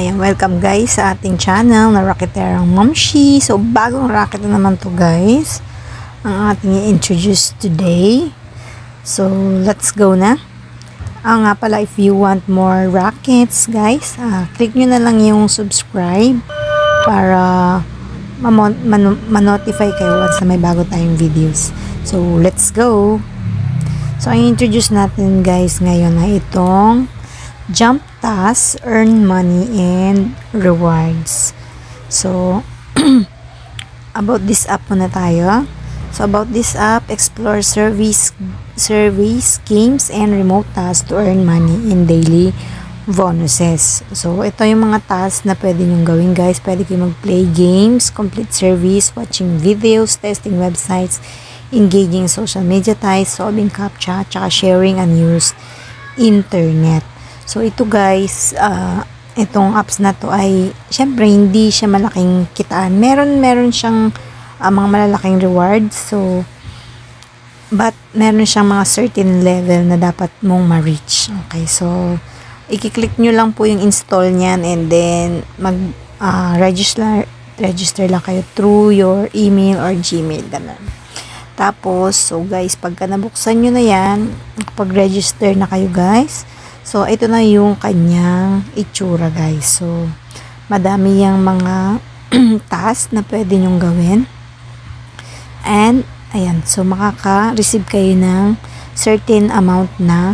Ayan, welcome guys sa ating channel na Rocketerang Momshi. So, bagong rocket na naman to guys. Ang ating i-introduce today. So, let's go na. Nga pala, if you want more rockets guys, click nyo na lang yung subscribe para ma-notify kayo once na may bago tayong videos. So, let's go. So, ang introduce natin guys ngayon ay itong Jump Task, Earn Money and Rewards. So, about this app muna tayo. So, about this app, explore service, games, and remote tasks to earn money in daily bonuses. So, ito yung mga tasks na pwede nyong gawin guys. Pwede kayo mag-play games, complete service, watching videos, testing websites, engaging social media ties, solving CAPTCHA, tsaka sharing unused internet. So, ito guys, itong apps na to ay, syempre, hindi siya malaking kitaan. Meron siyang mga malalaking rewards. So, but meron siyang mga certain level na dapat mong ma-reach. Okay, so, i-click nyo lang po yung install niyan and then register lang kayo through your email or Gmail. Ganun. Tapos, so guys, pagka nabuksan nyo na yan, pag-register na kayo guys, so, ito na yung kanyang itsura guys. So, madami yung mga tasks na pwede nyong gawin. And, ayan. So, makaka-receive kayo ng certain amount na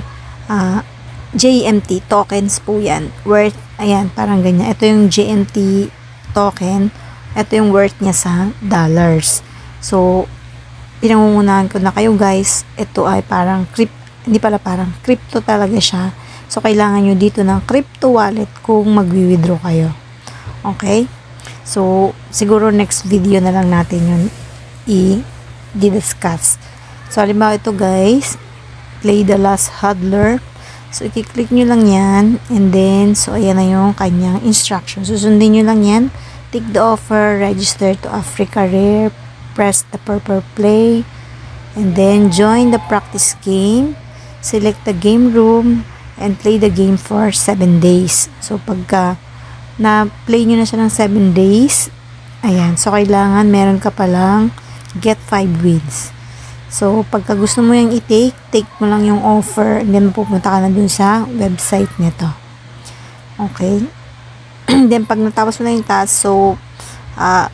JMT tokens po yan. Worth, ayan, parang ganyan. Ito yung JMT token. Ito yung worth niya sa dollars. So, pinangungunahan ko na kayo guys. Ito ay parang hindi pala parang crypto talaga siya. So, kailangan nyo dito ng crypto wallet kung mag-withdraw kayo. Okay? So, siguro next video na lang natin yun i-discuss. So, halimbawa ito guys, play the last hodler. So, i-click nyo lang yan. And then, so, ayan na yung kanyang instructions. Susundin nyo lang yan. Take the offer, register to Africa Rare, press the purple play, and then join the practice game. Select the game room, and play the game for 7 days. So, pagka na-play nyo na siya ng 7 days, ayan. So, kailangan meron ka palang get 5 wins. So, pagka gusto mo yung take mo lang yung offer, and then pupunta ka na dun sa website nito. Okay? Then, pag natapos mo na yung task, so,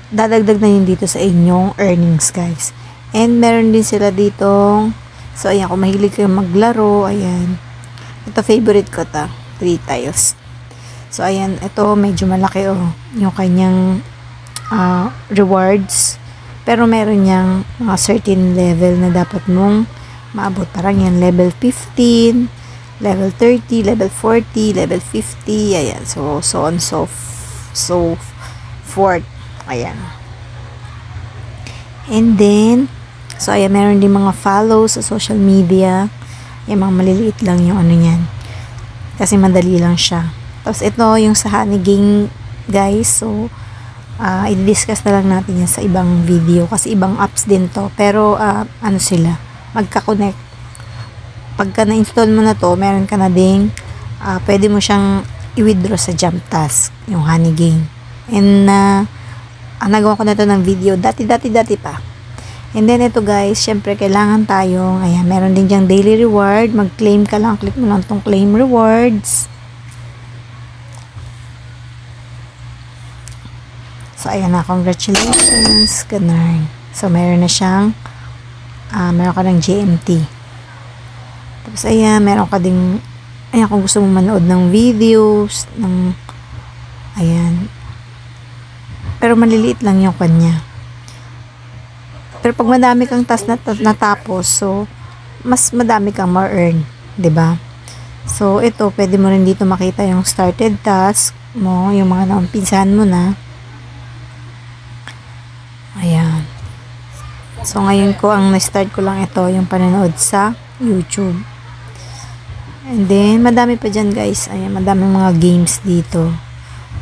dadagdag na yun dito sa inyong earnings, guys. And, meron din sila ditong, so, ayan, kung mahilig kayo maglaro, ayan. Ito, favorite ko ta. 3 tiles. So, ayan. Ito, medyo malaki, yung kanyang rewards. Pero, meron niyang mga certain level na dapat mong maabot. Parang yan, level 15, level 30, level 40, level 50. Ayan. So on, so forth. Ayan. And then, so, ayan, meron din mga follows sa social media. Yung mga maliliit lang yung ano yan. Kasi madali lang siya. Tapos ito yung sa Honeygang guys. So, i-discuss na lang natin yan sa ibang video. Kasi ibang apps din to. Pero, ano sila? Magka-connect. Pagka na-install mo na to, meron ka na ding pwede mo siyang i-withdraw sa Jump Task. Yung Honeygang. And, nagawa ko na to ng video. Dati pa. And then, ito guys, syempre, kailangan tayong, ayan, meron din dyang daily reward. Mag-claim ka lang. Click mo lang tong claim rewards. So, ayan na. Congratulations. Ganun. So, meron na siyang, meron ka ng GMT. Tapos, ayan, meron ka ding, ayan, kung gusto mo manood ng videos, ayan. Pero, maliliit lang yung kanya. Pero pag madami kang task natapos, so, mas madami kang ma-earn. 'Di ba? So, ito, pwede mo rin dito makita yung started task mo, yung mga naumpisahan mo na. Ayan. So, ngayon ang na-start ko lang ito, yung panonood sa YouTube. And then, madami pa dyan guys. Ayan, madami mga games dito.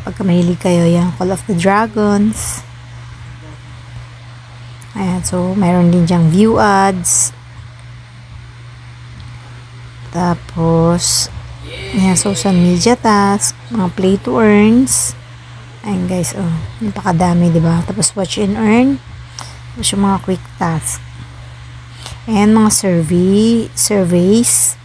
Pagka mahilig kayo, yung Call of the Dragons. Ayan, so, mayroon din dyang view ads. Tapos, Ayan, social media task, mga play to earns. Ayan guys, oh, napakadami, diba? Tapos watch and earn. Tapos yung mga quick task. Ayan, mga surveys.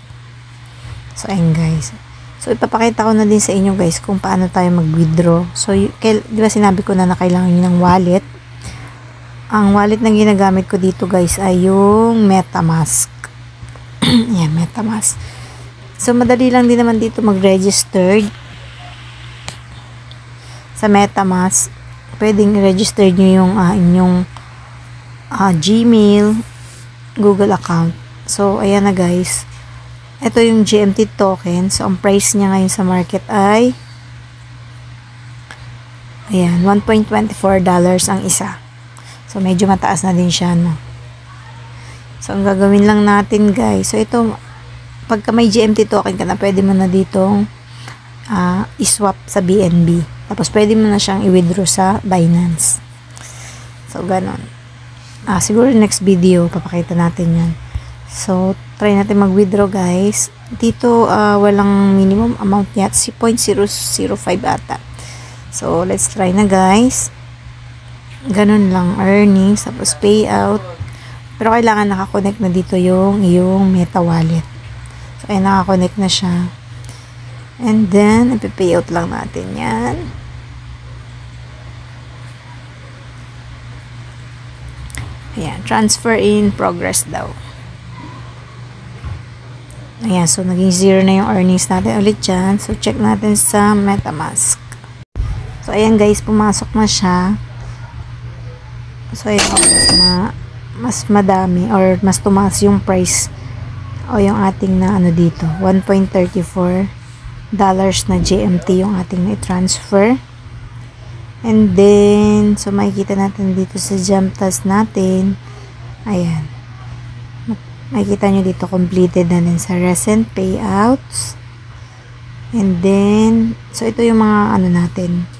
So, ayan guys. So, ipapakita ko na din sa inyo guys kung paano tayo mag-withdraw. So, di ba sinabi ko na kailangan nyo ng wallet? Ang wallet na ginagamit ko dito guys ay yung MetaMask. Ayan, MetaMask. So, madali lang din naman dito mag-registered sa MetaMask. Pwedeng register nyo yung inyong Gmail, Google account. So, ayan na guys. Ito yung GMT token. So, ang price niya ngayon sa market ay ayan, $1.24 ang isa. So, medyo mataas na din siya, no? So, ang gagawin lang natin guys. So, ito pagka may GMT token ka na, pwede mo na ditong iswap sa BNB. Tapos, pwede mo na siyang i-withdraw sa Binance. So, ganon. Siguro next video, papakita natin yan. So, try natin mag-withdraw, guys. Dito, walang minimum amount yet. 0.005 ata. So, let's try na, guys. Ganon lang, earnings, tapos payout. Pero kailangan nakakonect na dito yung Meta Wallet. So, ay nakakonect na siya. And then, ipi-payout lang natin yan. Ayan, transfer in progress daw. Ayan, so naging 0 na yung earnings natin ulit dyan. So, check natin sa MetaMask. So, ayan guys, pumasok na siya. So, ayan, mas madami or mas tumaas yung price o yung ating na ano dito. $1.34 na GMT yung ating na-transfer. And then, so makikita natin dito sa jump task natin. Ayan. Makikita nyo dito completed na din sa recent payouts. And then, so ito yung mga ano natin,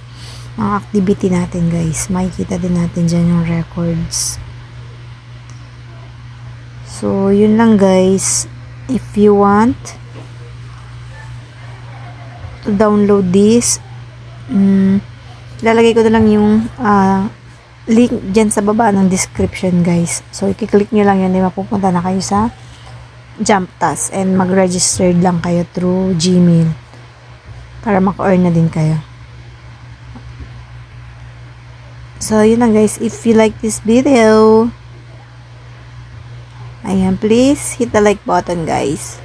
mga activity natin guys. Makikita din natin dyan yung records. So, yun lang guys. If you want to download this, lalagay ko na lang yung link dyan sa baba ng description guys. So, i-click nyo lang yun, di mapupunta na kayo sa jump task and mag-registered lang kayo through Gmail para maka-earn na din kayo. So, yun lang guys. If you like this video, ayan, please hit the like button guys.